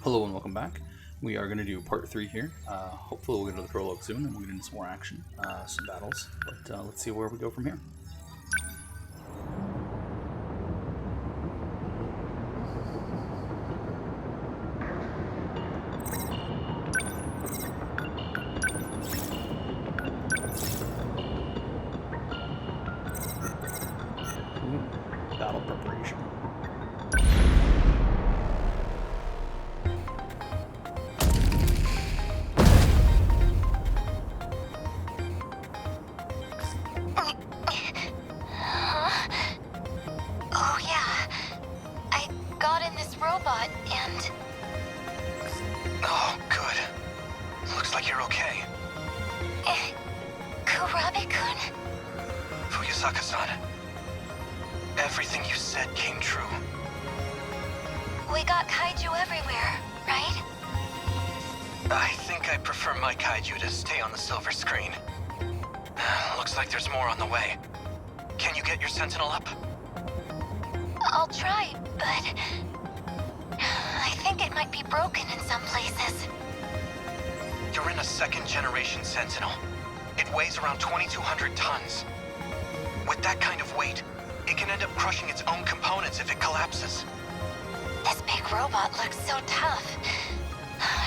Hello and welcome back. We are going to do part 3 here. Hopefully we'll get to the prologue soon and we'll get into some more action, some battles. But let's see where we go from here. Battle preparation. Everything you said came true. We got kaiju everywhere, right? I think I prefer my kaiju to stay on the silver screen. Looks like there's more on the way. Can you get your Sentinel up? I'll try, but I think it might be broken in some places. You're in a second-generation Sentinel. It weighs around 2,200 tons. With that kind of weight, it can end up crushing its own components if it collapses. This big robot looks so tough.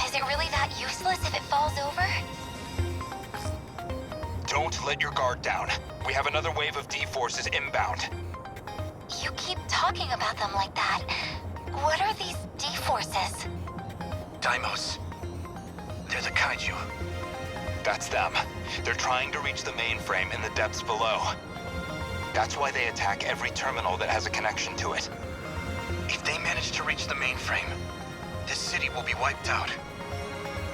Is it really that useless if it falls over? Don't let your guard down. We have another wave of D-forces inbound. You keep talking about them like that. What are these D-forces? Daimos. They're the kaiju. That's them. They're trying to reach the mainframe in the depths below. That's why they attack every terminal that has a connection to it. If they manage to reach the mainframe, this city will be wiped out.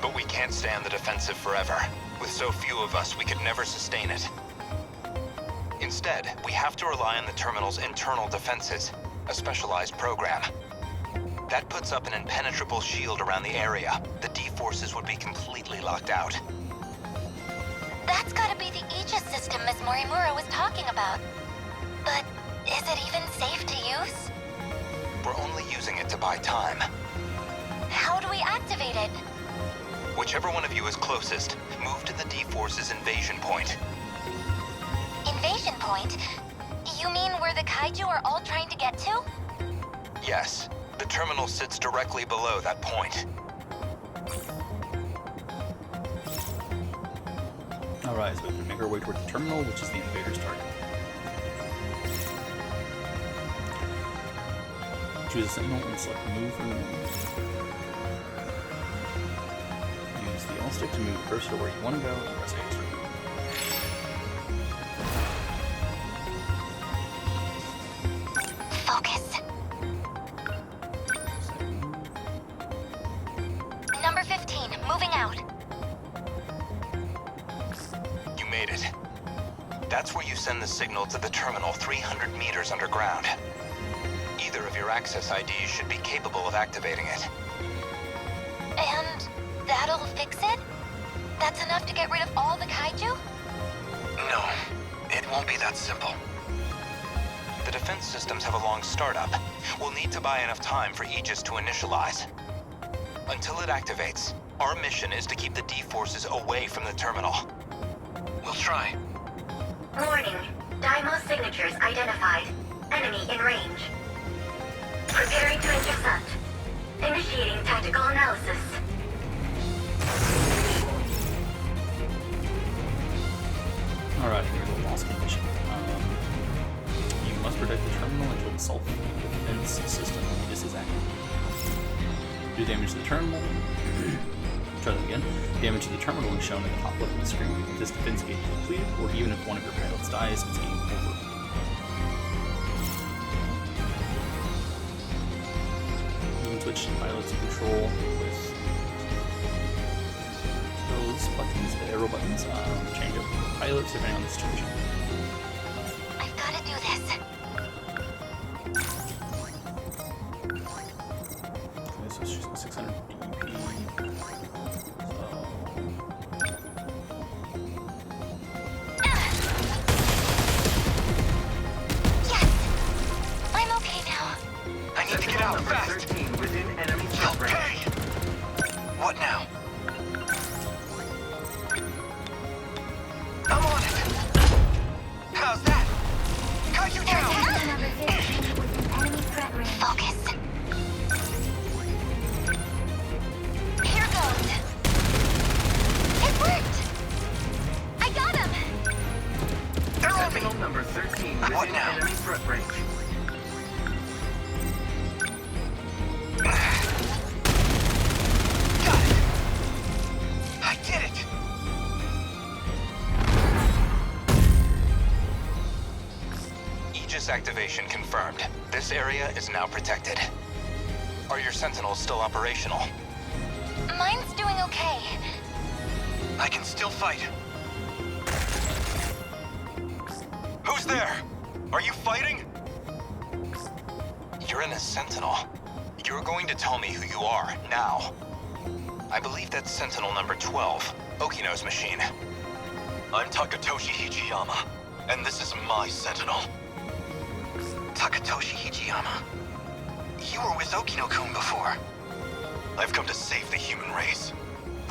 But we can't stay on the defensive forever. With so few of us, we could never sustain it. Instead, we have to rely on the terminal's internal defenses, a specialized program. That puts up an impenetrable shield around the area. The D-forces would be completely locked out. That's gotta be the Aegis system Ms. Morimura was talking about. But is it even safe to use? We're only using it to buy time. How do we activate it? Whichever one of you is closest, move to the D-force's invasion point. Invasion point? You mean where the kaiju are all trying to get to? Yes. The terminal sits directly below that point. Alright, so we can make our way towards the terminal, which is the invader's target. Choose a Sentinel and select Move or Move. Use the L stick to move the cursor where you want to go, and press Aegis for move. Focus. Number 15, moving out. You made it. That's where you send the signal to the terminal 300 meters underground. Either of your access IDs should be capable of activating it. And that'll fix it? That's enough to get rid of all the kaiju? No, it won't be that simple. The defense systems have a long startup. We'll need to buy enough time for Aegis to initialize. Until it activates, our mission is to keep the D-forces away from the terminal. We'll try. Warning. Daimos signatures identified. Enemy in range. Preparing to intercept. Initiating tactical analysis. Alright, here's the loss condition. You must protect the terminal until the self-defense system Aegis is active. Do damage to the terminal. Try that again. Damage to the terminal is shown at the top left of the screen. If this defense gate is completed, or even if one of your pilots dies, it's game over. You can switch pilots control with those buttons, the arrow buttons. Change up pilots depending on the situation. I've gotta do this. Okay, so it's just 600 DP. Yes! I'm okay now. I need to get out fast. 13 within enemy threat range. Okay! What now? I'm on it! How's that? Cut you down! Sentinel number 15 within enemy threat range. Focus. Here goes. It worked! I got him! They're on me! Sentinel number 13 What within now? enemy threat range. Got it! I did it! Aegis activation confirmed. This area is now protected. Are your Sentinels still operational? Mine's doing okay. I can still fight. Who's there? Are you fighting? You're in a Sentinel. You're going to tell me who you are, now. I believe that's Sentinel number 12, Okino's machine. I'm Takatoshi Hijiyama, and this is my Sentinel. Takatoshi Hijiyama. You were with Okino-kun before. I've come to save the human race.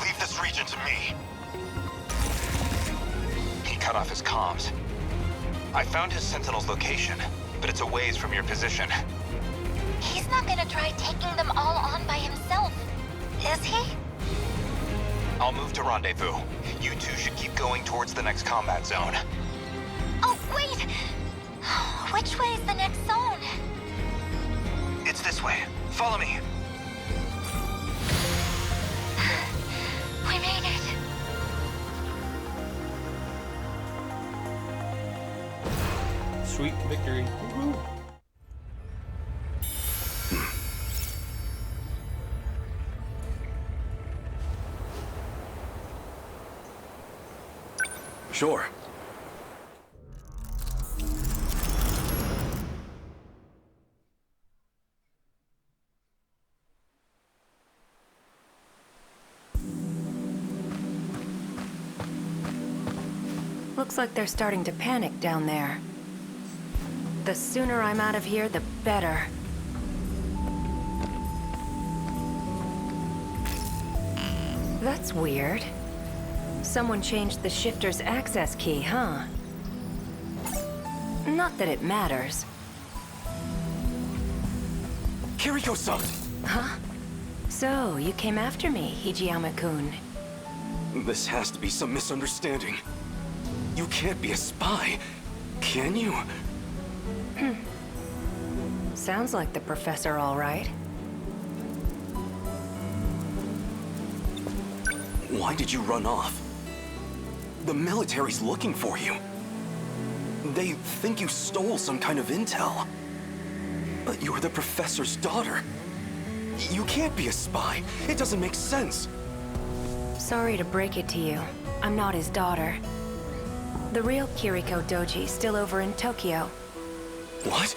Leave this region to me. He cut off his comms. I found his Sentinel's location, but it's a ways from your position. He's not gonna try taking them all on by himself, is he? I'll move to rendezvous. You two should keep going towards the next combat zone. Oh, wait! Which way is the next zone? It's this way. Follow me. We made it. Sweet victory. Woohoo. Sure. Looks like they're starting to panic down there. The sooner I'm out of here, the better. That's weird. Someone changed the shifter's access key, huh? Not that it matters. Kiriko-san! Huh? So, you came after me, Hijiyama-kun. This has to be some misunderstanding. You can't be a spy, can you? Sounds like the professor, all right. Why did you run off? The military's looking for you. They think you stole some kind of intel. But you're the professor's daughter. You can't be a spy. It doesn't make sense. Sorry to break it to you. I'm not his daughter. The real Kiriko Doji's still over in Tokyo. What?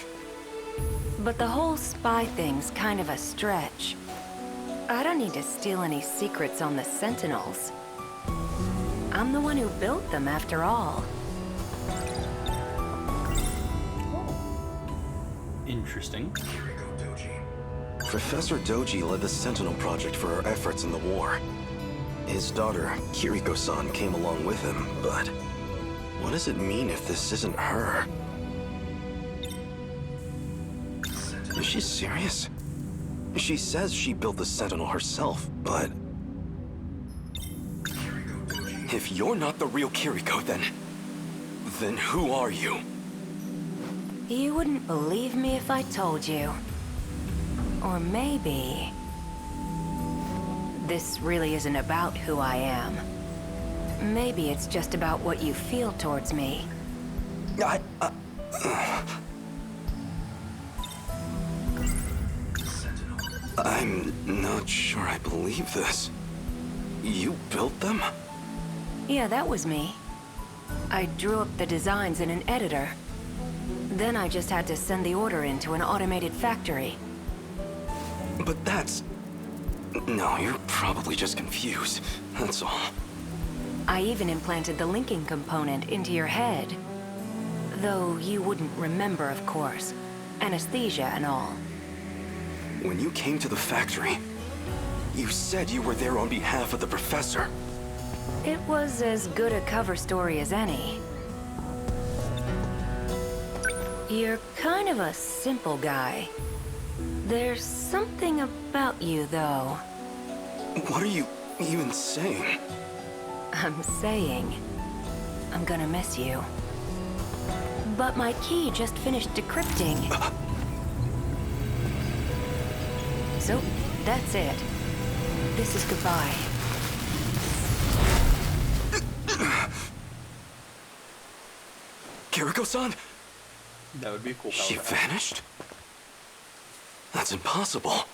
But the whole spy thing's kind of a stretch. I don't need to steal any secrets on the Sentinels. I'm the one who built them, after all. Interesting. Professor Doji led the Sentinel project for our efforts in the war. His daughter, Kiriko-san, came along with him, but what does it mean if this isn't her? Is she serious? She says she built the Sentinel herself, but if you're not the real Kiriko, then who are you? You wouldn't believe me if I told you. Or maybe... this really isn't about who I am. Maybe it's just about what you feel towards me. I'm not sure I believe this. You built them? Yeah, that was me. I drew up the designs in an editor. Then I just had to send the order into an automated factory. But that's... No, you're probably just confused. That's all. I even implanted the linking component into your head. Though you wouldn't remember, of course. Anesthesia and all. When you came to the factory, You said you were there on behalf of the professor. It was as good a cover story as any. You're kind of a simple guy. There's something about you, though. What are you even saying? I'm saying I'm gonna miss you. But my key just finished decrypting. So, that's it. This is goodbye. Kiriko-san? That would be a cool power She to have. vanished? That's impossible.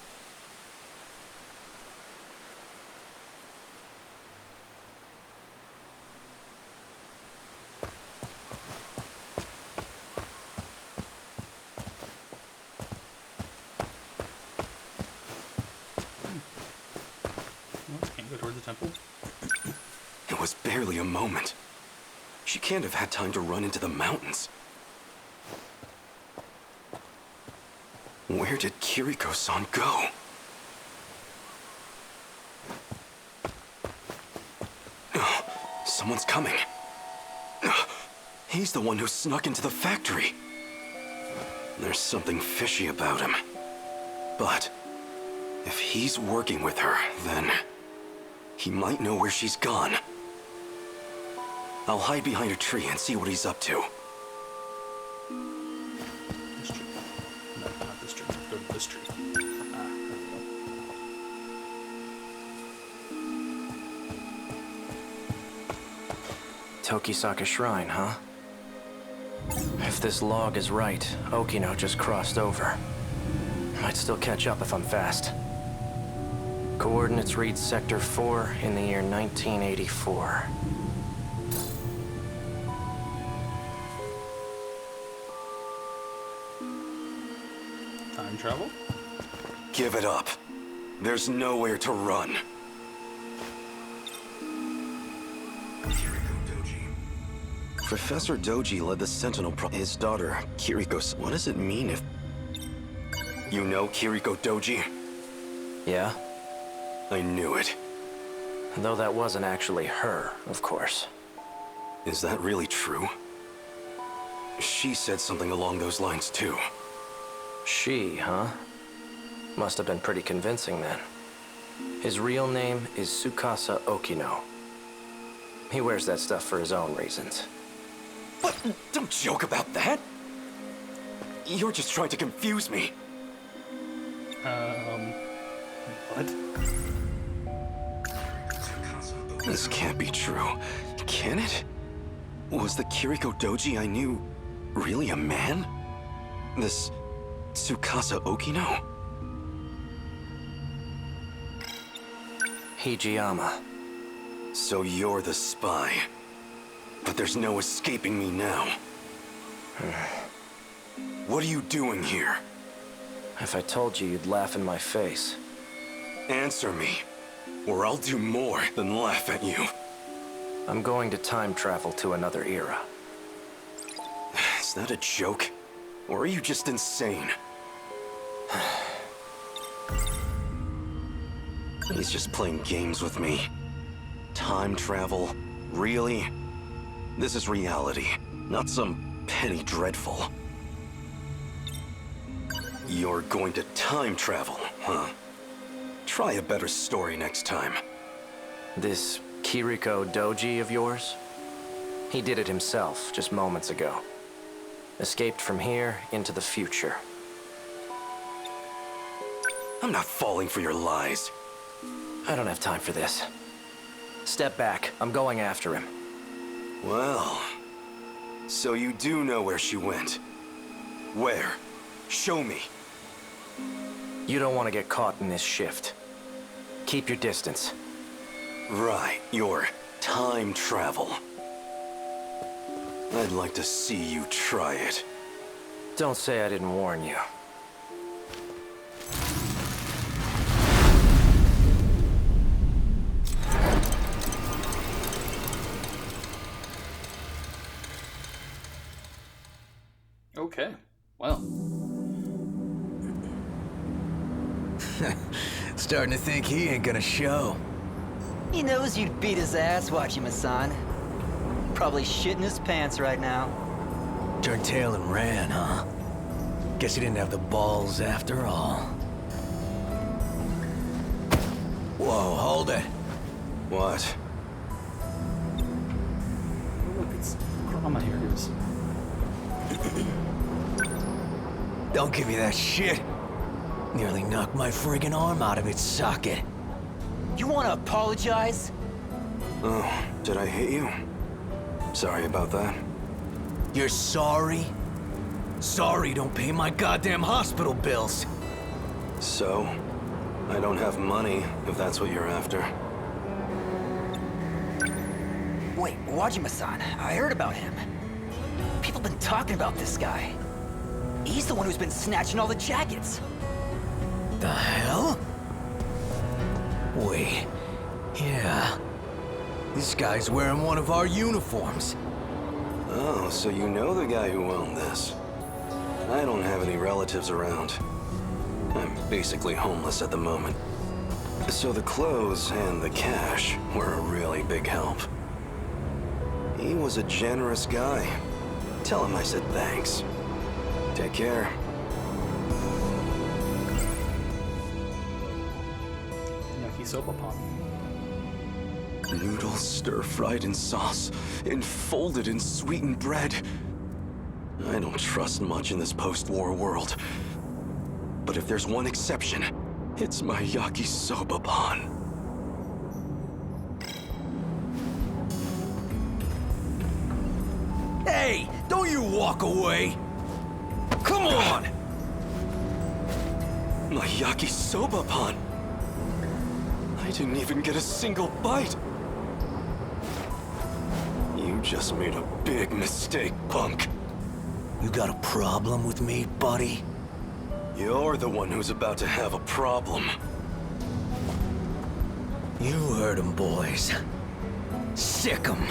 Well, can't go towards the temple. It was barely a moment. She can't have had time to run into the mountains. Where did Kiriko-san go? Oh, someone's coming. He's the one who snuck into the factory. There's something fishy about him. But if he's working with her, then he might know where she's gone. I'll hide behind a tree and see what he's up to. This tree. No, not this tree. Go to this tree. Ah, there we go. Tokisaka Shrine, huh? If this log is right, Okino just crossed over. Might still catch up if I'm fast. Coordinates read Sector 4 in the year 1984. Time travel? Give it up. There's nowhere to run. Professor Doji led the Sentinel his daughter, Kiriko. What does it mean if... You know Kiriko Doji? Yeah? I knew it. Though that wasn't actually her, of course. Is that really true? She said something along those lines too. She, huh? Must have been pretty convincing then. His real name is Tsukasa Okino. He wears that stuff for his own reasons. What? Don't joke about that! You're just trying to confuse me. What? This can't be true. Can it? Was the Kiriko Doji I knew really a man? This Tsukasa Okino? Hijiyama. So you're the spy. But there's no escaping me now. What are you doing here? If I told you, you'd laugh in my face. Answer me, or I'll do more than laugh at you. I'm going to time travel to another era. Is that a joke? Or are you just insane? He's just playing games with me. Time travel? Really? This is reality, not some petty dreadful. You're going to time travel, huh? Try a better story next time. This Kiriko Doji of yours? He did it himself just moments ago. Escaped from here into the future. I'm not falling for your lies. I don't have time for this. Step back. I'm going after him. Well, so you do know where she went. Where? Show me. You don't want to get caught in this shift. Keep your distance. Right, your time travel. I'd like to see you try it. Don't say I didn't warn you. Okay. Well. Starting to think he ain't gonna show. He knows you'd beat his ass watching Masan. Probably shitting his pants right now. Turned tail and ran, huh? Guess he didn't have the balls after all. Whoa, hold it. What? Oh, look, it's Grandma here. Don't give me that shit. Nearly knocked my friggin' arm out of its socket. You wanna apologize? Oh, did I hit you? Sorry about that. You're sorry? Sorry don't pay my goddamn hospital bills. So, I don't have money, if that's what you're after. Wait, Wajima-san, I heard about him. People been talking about this guy. He's the one who's been snatching all the jackets. The hell? Wait, yeah. This guy's wearing one of our uniforms. Oh, so you know the guy who owned this. I don't have any relatives around. I'm basically homeless at the moment. So the clothes and the cash were a really big help. He was a generous guy. Tell him I said thanks. Take care. Yakisoba pan. Noodles stir-fried in sauce and folded in sweetened bread. I don't trust much in this post-war world. But if there's one exception, it's my yakisoba pan. Hey, don't you walk away. Come on! My yakisoba pan. I didn't even get a single bite. You just made a big mistake, punk. You got a problem with me, buddy? You're the one who's about to have a problem. You heard him, boys. Sick 'em.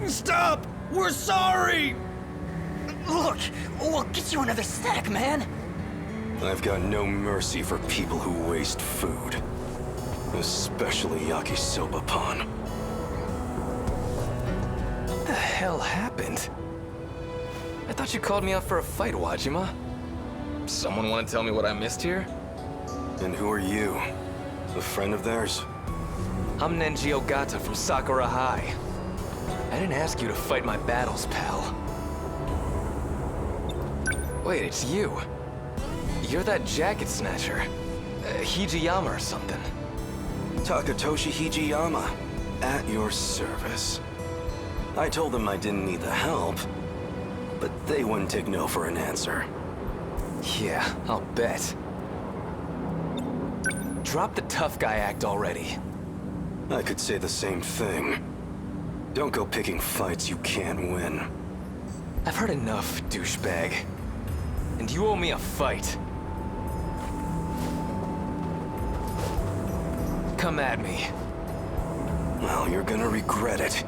Stop! We're sorry! Look, we'll get you another snack, man. I've got no mercy for people who waste food. Especially yakisoba pan. What the hell happened? I thought you called me out for a fight, Wajima. Someone want to tell me what I missed here? And who are you? A friend of theirs? I'm Nenji Ogata from Sakura High. I didn't ask you to fight my battles, pal. Wait, it's you. You're that jacket snatcher. Hijiyama or something. Takatoshi Hijiyama. At your service. I told them I didn't need the help, but they wouldn't take no for an answer. Yeah, I'll bet. Drop the tough guy act already. I could say the same thing. Don't go picking fights you can't win. I've heard enough, douchebag. And you owe me a fight. Come at me. Well, you're gonna regret it.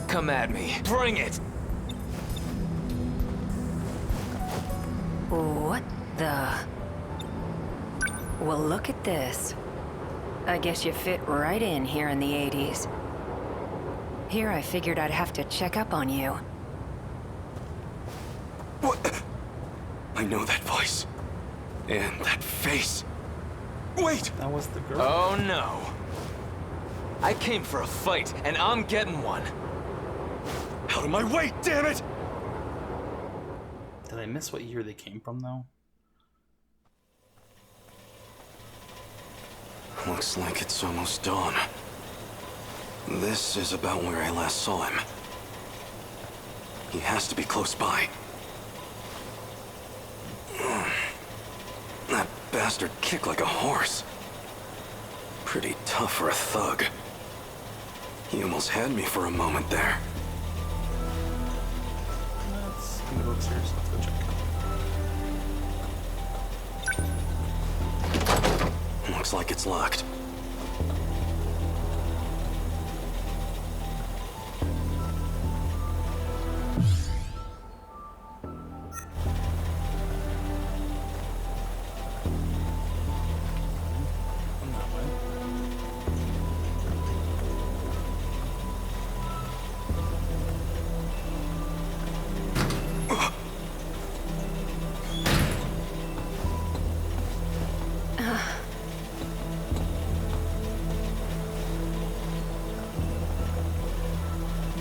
Come at me. Bring it! What the... Well, look at this. I guess you fit right in here in the 80s. Here I figured I'd have to check up on you. What? I know that voice. And that face. Wait! That was the girl. Oh no. I came for a fight, and I'm getting one. Out of my way, damn it! Did I miss what year they came from, though? Looks like it's almost dawn. This is about where I last saw him. He has to be close by. That bastard kicked like a horse. Pretty tough for a thug. He almost had me for a moment there. Let's go upstairs. Let's go check. Looks like it's locked. Come that way.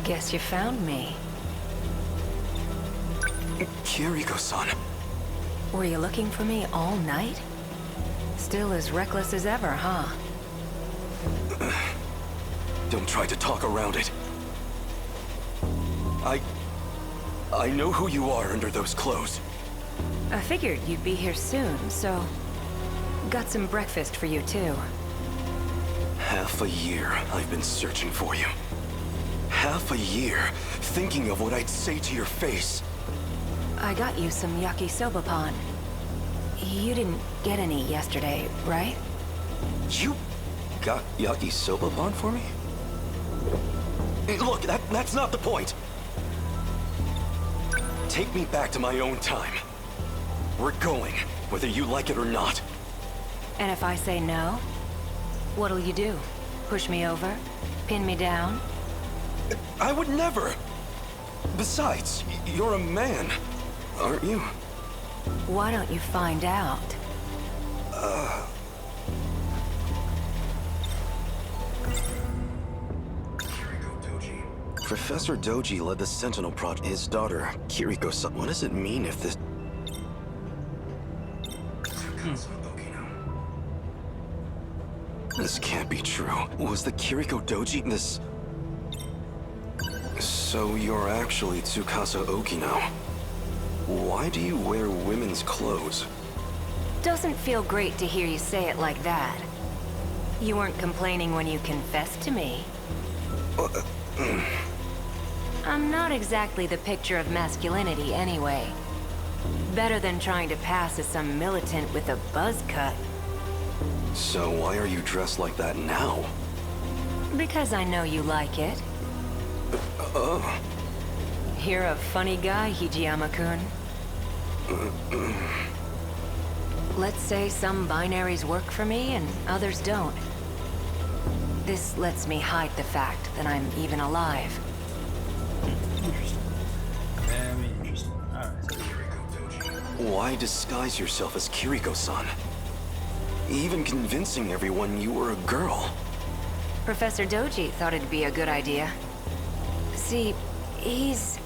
Guess you found me. Kiriko-san. Were you looking for me all night? Still as reckless as ever, huh? Don't try to talk around it. I know who you are under those clothes. I figured you'd be here soon, so... got some breakfast for you, too. Half a year I've been searching for you. Half a year thinking of what I'd say to your face. I got you some yakisoba pan. You didn't get any yesterday, right? You got yakisoba pan for me? Hey, look, that's not the point. Take me back to my own time. We're going, whether you like it or not. And if I say no, what'll you do? Push me over? Pin me down? I would never. Besides, you're a man, aren't you? Why don't you find out? Professor Doji led the Sentinel project. His daughter, Kiriko-san. What does it mean if this... This can't be true. Was the Kiriko Doji this... So you're actually Tsukasa Oki now. Why do you wear women's clothes? Doesn't feel great to hear you say it like that. You weren't complaining when you confessed to me. I'm not exactly the picture of masculinity anyway. Better than trying to pass as some militant with a buzz cut. So why are you dressed like that now? Because I know you like it. You're a funny guy, Hijiyama-kun. Let's say some binaries work for me and others don't. This lets me hide the fact that I'm even alive. Interesting. Very interesting. Alright. Why disguise yourself as Kiriko-san? Even convincing everyone you were a girl. Professor Doji thought it'd be a good idea. See, he's...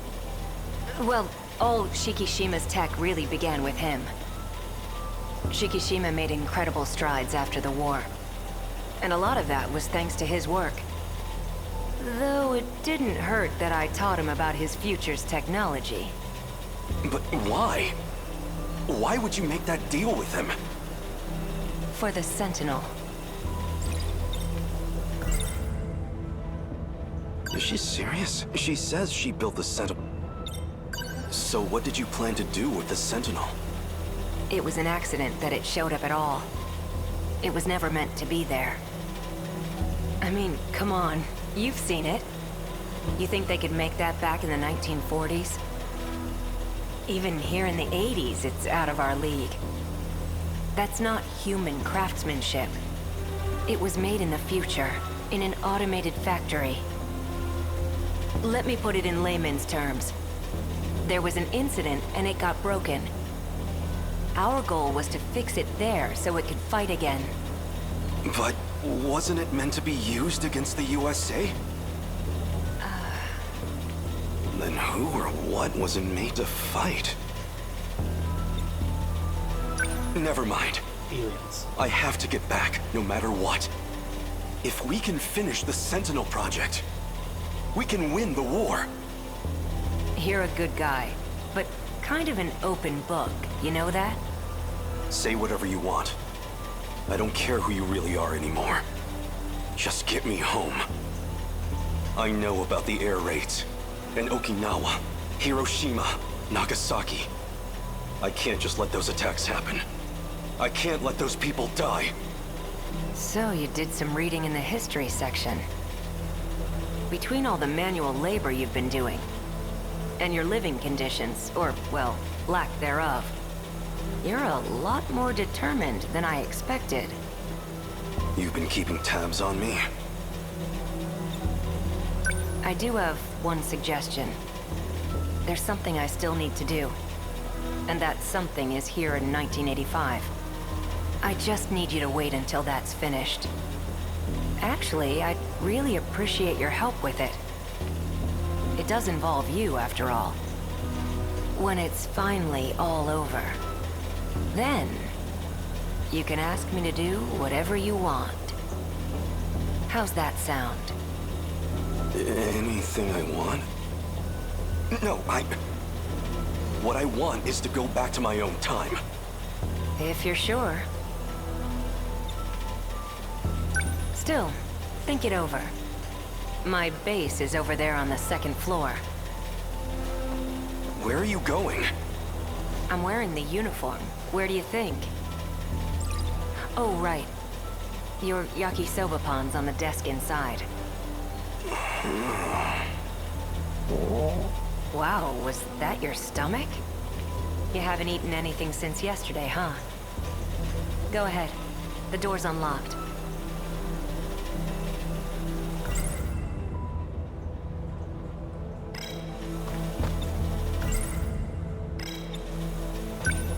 Well, all Shikishima's tech really began with him. Shikishima made incredible strides after the war. And a lot of that was thanks to his work. Though it didn't hurt that I taught him about his future's technology. But why? Why would you make that deal with him? For the Sentinel. Is she serious? She says she built the Sentinel. So what did you plan to do with the Sentinel? It was an accident that it showed up at all. It was never meant to be there. I mean, come on. You've seen it. You think they could make that back in the 1940s? Even here in the 80s, it's out of our league. That's not human craftsmanship. It was made in the future, in an automated factory. Let me put it in layman's terms. There was an incident and it got broken. Our goal was to fix it there so it could fight again. But wasn't it meant to be used against the USA? Then who or what was it made to fight? Never mind. Aliens. I have to get back, no matter what. If we can finish the Sentinel project, we can win the war. You're a good guy, but kind of an open book, you know that? Say whatever you want. I don't care who you really are anymore. Just get me home. I know about the air raids. And Okinawa, Hiroshima, Nagasaki. I can't just let those attacks happen. I can't let those people die. So you did some reading in the history section. Between all the manual labor you've been doing, and your living conditions, or, well, lack thereof, you're a lot more determined than I expected. You've been keeping tabs on me? I do have one suggestion. There's something I still need to do. And that something is here in 1985. I just need you to wait until that's finished. Actually, I'd really appreciate your help with it. It does involve you, after all. When it's finally all over, then you can ask me to do whatever you want. How's that sound? Anything I want? No, what I want is to go back to my own time. If you're sure. Still, think it over. My base is over there on the second floor. Where are you going? I'm wearing the uniform. Where do you think? Oh, right. Your yakisoba pan's on the desk inside. Wow, was that your stomach? You haven't eaten anything since yesterday, huh? Go ahead. The door's unlocked.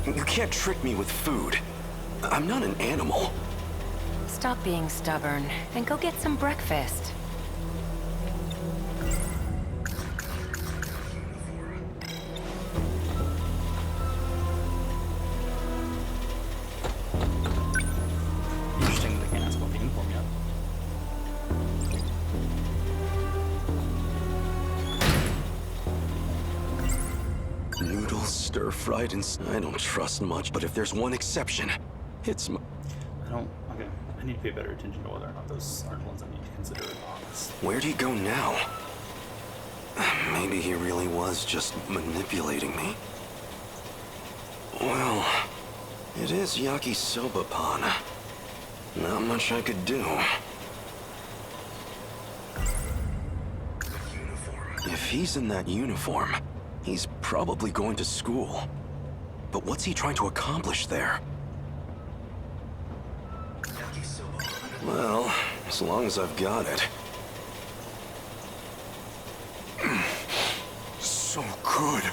You can't trick me with food. I'm not an animal. Stop being stubborn and go get some breakfast. Interesting that they can't ask about the uniform yet. Noodles stir-fried and I don't trust much, but if there's one exception, it's Okay. I need to pay better attention to whether or not those aren't ones I need to consider honest. Where'd he go now? Maybe he really was just manipulating me. Well, it is yakisoba pan. Not much I could do. If he's in that uniform, he's probably going to school. But what's he trying to accomplish there? Well, as long as I've got it. So good.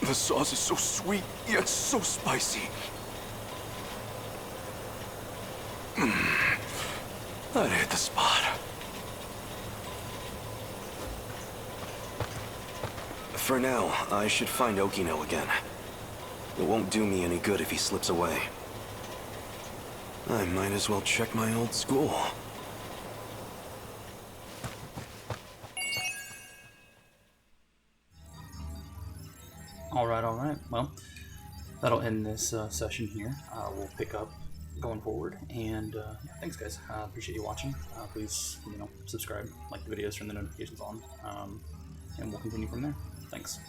The sauce is so sweet, yet so spicy. That hit the spot. For now, I should find Okino again. It won't do me any good if he slips away. I might as well check my old school. Alright. Well, that'll end this session here. We'll pick up going forward, and yeah, thanks guys. Appreciate you watching. Please, subscribe, like the videos, turn the notifications on, and we'll continue from there. Thanks.